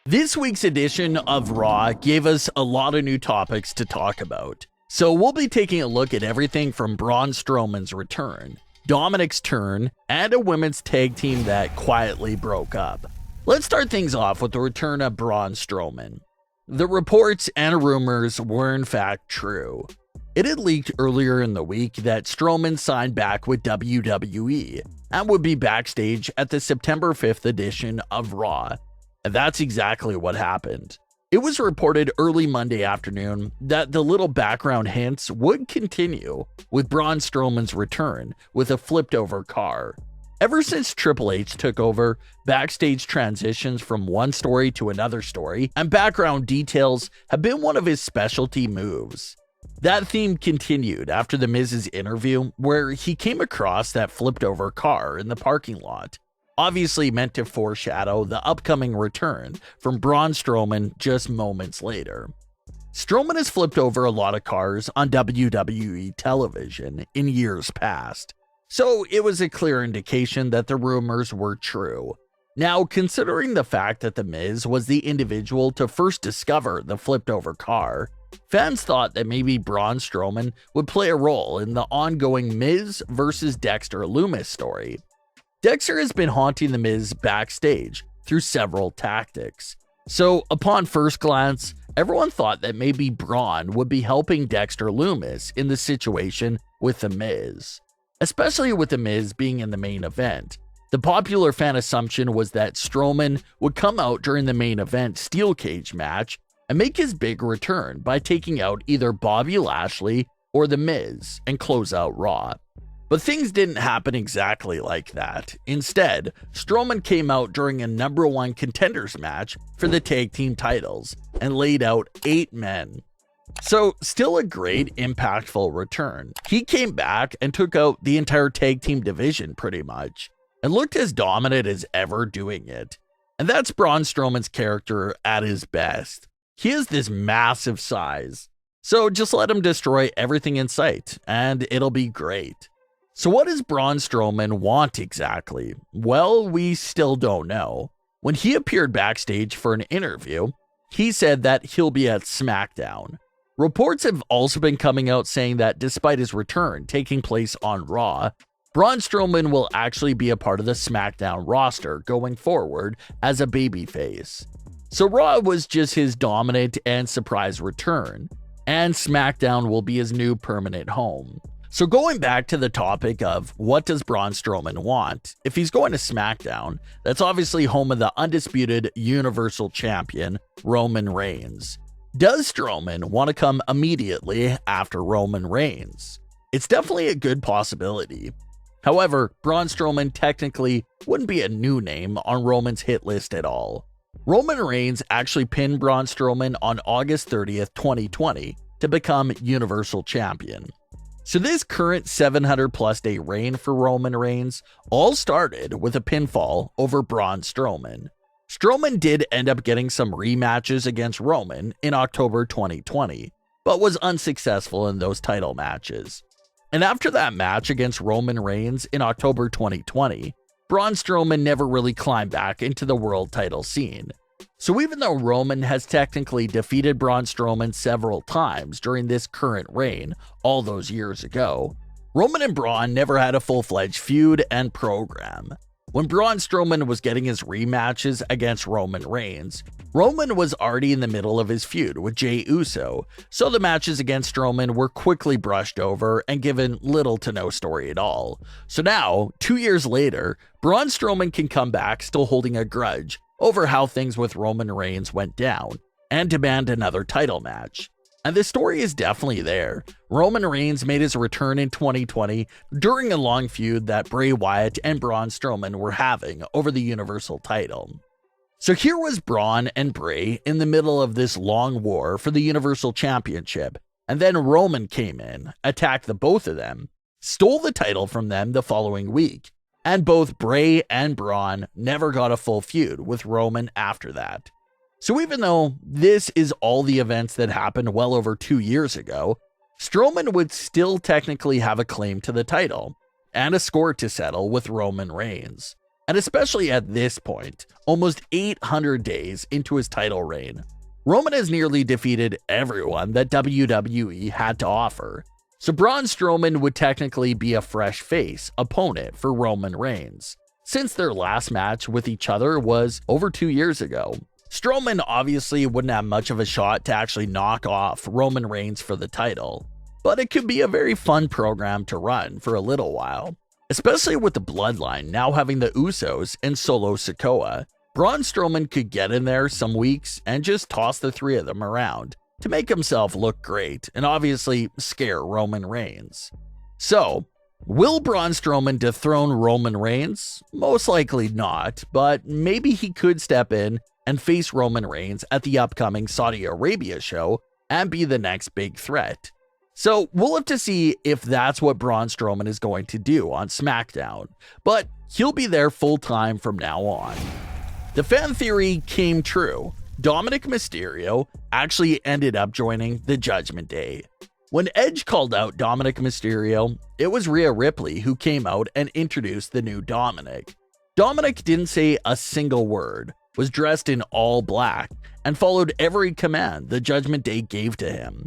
This week's edition of Raw gave us a lot of new topics to talk about. So we'll be taking a look at everything from Braun Strowman's return, Dominik's turn, and a women's tag team that quietly broke up. Let's start things off with the return of Braun Strowman. The reports and rumors were in fact true. It had leaked earlier in the week that Strowman signed back with WWE and would be backstage at the September 5th edition of Raw. And that's exactly what happened. It was reported early Monday afternoon that the little background hints would continue with Braun Strowman's return with a flipped over car. Ever since Triple H took over, backstage transitions from one story to another story and background details have been one of his specialty moves. That theme continued after The Miz's interview, where he came across that flipped over car in the parking lot, obviously meant to foreshadow the upcoming return from Braun Strowman just moments later. Strowman has flipped over a lot of cars on WWE television in years past, so it was a clear indication that the rumors were true. Now, considering the fact that The Miz was the individual to first discover the flipped over car, fans thought that maybe Braun Strowman would play a role in the ongoing Miz versus Dexter Lumis story. Dexter has been haunting The Miz backstage through several tactics. So, upon first glance, everyone thought that maybe Braun would be helping Dexter Lumis in the situation with The Miz. Especially with The Miz being in the main event. The popular fan assumption was that Strowman would come out during the main event steel cage match and make his big return by taking out either Bobby Lashley or The Miz and close out Raw. But things didn't happen exactly like that. Instead, Strowman came out during a number one contenders match for the tag team titles and laid out 8 men. So, still a great, impactful return. He came back and took out the entire tag team division pretty much, and looked as dominant as ever doing it. And that's Braun Strowman's character at his best. He has this massive size. So just let him destroy everything in sight, and it'll be great. So what does Braun Strowman want exactly? Well, we still don't know. When he appeared backstage for an interview, he said that he'll be at SmackDown. Reports have also been coming out saying that despite his return taking place on Raw, Braun Strowman will actually be a part of the SmackDown roster going forward as a babyface. So Raw was just his dominant and surprise return, and SmackDown will be his new permanent home. So going back to the topic of what does Braun Strowman want, if he's going to SmackDown, that's obviously home of the undisputed Universal Champion, Roman Reigns. Does Strowman want to come immediately after Roman Reigns? It's definitely a good possibility. However, Braun Strowman technically wouldn't be a new name on Roman's hit list at all. Roman Reigns actually pinned Braun Strowman on August 30th, 2020 to become Universal Champion. So this current 700+ day reign for Roman Reigns all started with a pinfall over Braun Strowman. Strowman did end up getting some rematches against Roman in October 2020, but was unsuccessful in those title matches. And after that match against Roman Reigns in October 2020, Braun Strowman never really climbed back into the world title scene. So even though Roman has technically defeated Braun Strowman several times during this current reign all those years ago, Roman and Braun never had a full-fledged feud and program. When Braun Strowman was getting his rematches against Roman Reigns, Roman was already in the middle of his feud with Jey Uso, so the matches against Strowman were quickly brushed over and given little to no story at all. So now, 2 years later, Braun Strowman can come back still holding a grudge over how things with Roman Reigns went down and demand another title match. And the story is definitely there. Roman Reigns made his return in 2020 during a long feud that Bray Wyatt and Braun Strowman were having over the Universal title. So here was Braun and Bray in the middle of this long war for the Universal Championship, and then Roman came in, attacked the both of them, stole the title from them the following week, and both Bray and Braun never got a full feud with Roman after that. So even though this is all the events that happened well over 2 years ago, Strowman would still technically have a claim to the title and a score to settle with Roman Reigns. And especially at this point, almost 800 days into his title reign, Roman has nearly defeated everyone that WWE had to offer. So Braun Strowman would technically be a fresh face opponent for Roman Reigns, since their last match with each other was over 2 years ago. Strowman obviously wouldn't have much of a shot to actually knock off Roman Reigns for the title, but it could be a very fun program to run for a little while. Especially with the bloodline now having the Usos and Solo Sikoa, Braun Strowman could get in there some weeks and just toss the three of them around to make himself look great and obviously scare Roman Reigns. So, will Braun Strowman dethrone Roman Reigns? Most likely not, but maybe he could step in and face Roman Reigns at the upcoming Saudi Arabia show and be the next big threat. So we'll have to see if that's what Braun Strowman is going to do on SmackDown, but he'll be there full time from now on. The fan theory came true. Dominik Mysterio actually ended up joining the Judgment Day. When Edge called out Dominik Mysterio, it was Rhea Ripley who came out and introduced the new Dominik. Dominik didn't say a single word, was dressed in all black, and followed every command the Judgment Day gave to him.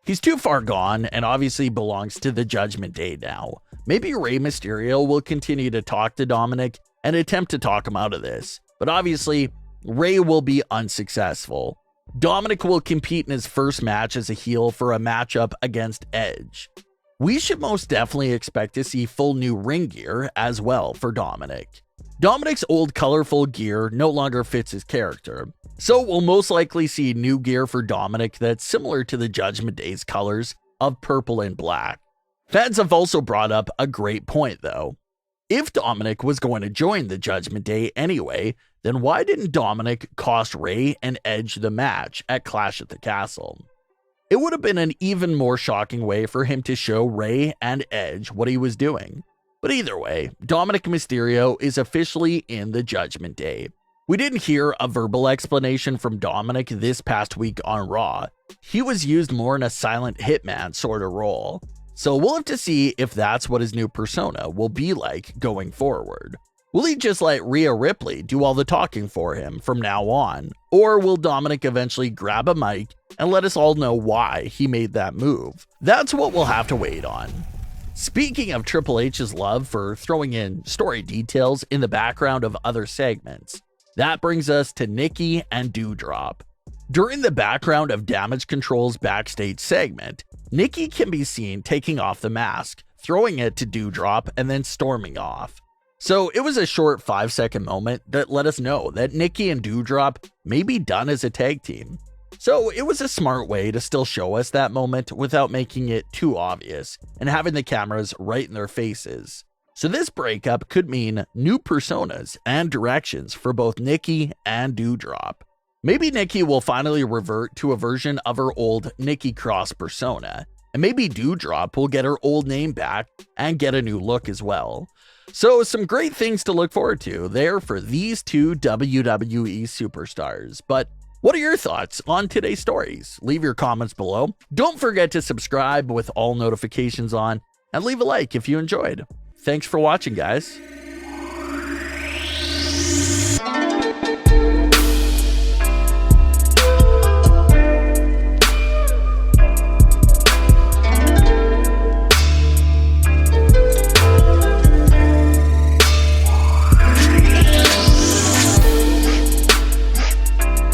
He's too far gone and obviously belongs to the Judgment Day now. Maybe Rey Mysterio will continue to talk to Dominik and attempt to talk him out of this, but obviously Rey will be unsuccessful. Dominik will compete in his first match as a heel for a matchup against Edge. We should most definitely expect to see full new ring gear as well for Dominik. Dominik's old colorful gear no longer fits his character, so we'll most likely see new gear for Dominik that's similar to the Judgment Day's colors of purple and black. Fans have also brought up a great point though. If Dominik was going to join the Judgment Day anyway, then why didn't Dominik cost Rey and Edge the match at Clash at the Castle? It would have been an even more shocking way for him to show Rey and Edge what he was doing. But either way, Dominik Mysterio is officially in the Judgment Day. We didn't hear a verbal explanation from Dominik this past week on Raw. He was used more in a silent hitman sort of role. So we'll have to see if that's what his new persona will be like going forward. Will he just let Rhea Ripley do all the talking for him from now on? Or will Dominik eventually grab a mic and let us all know why he made that move? That's what we'll have to wait on. Speaking of Triple H's love for throwing in story details in the background of other segments, that brings us to Nikki and Doudrop. During the background of Damage Control's backstage segment, Nikki can be seen taking off the mask, throwing it to Doudrop, and then storming off. So it was a short 5-second moment that let us know that Nikki and Doudrop may be done as a tag team. So it was a smart way to still show us that moment without making it too obvious and having the cameras right in their faces. So this breakup could mean new personas and directions for both Nikki and Doudrop. Maybe Nikki will finally revert to a version of her old Nikki Cross persona, and maybe Doudrop will get her old name back and get a new look as well. So some great things to look forward to there for these two WWE superstars. But what are your thoughts on today's stories? Leave your comments below. Don't forget to subscribe with all notifications on, and leave a like if you enjoyed. Thanks for watching, guys.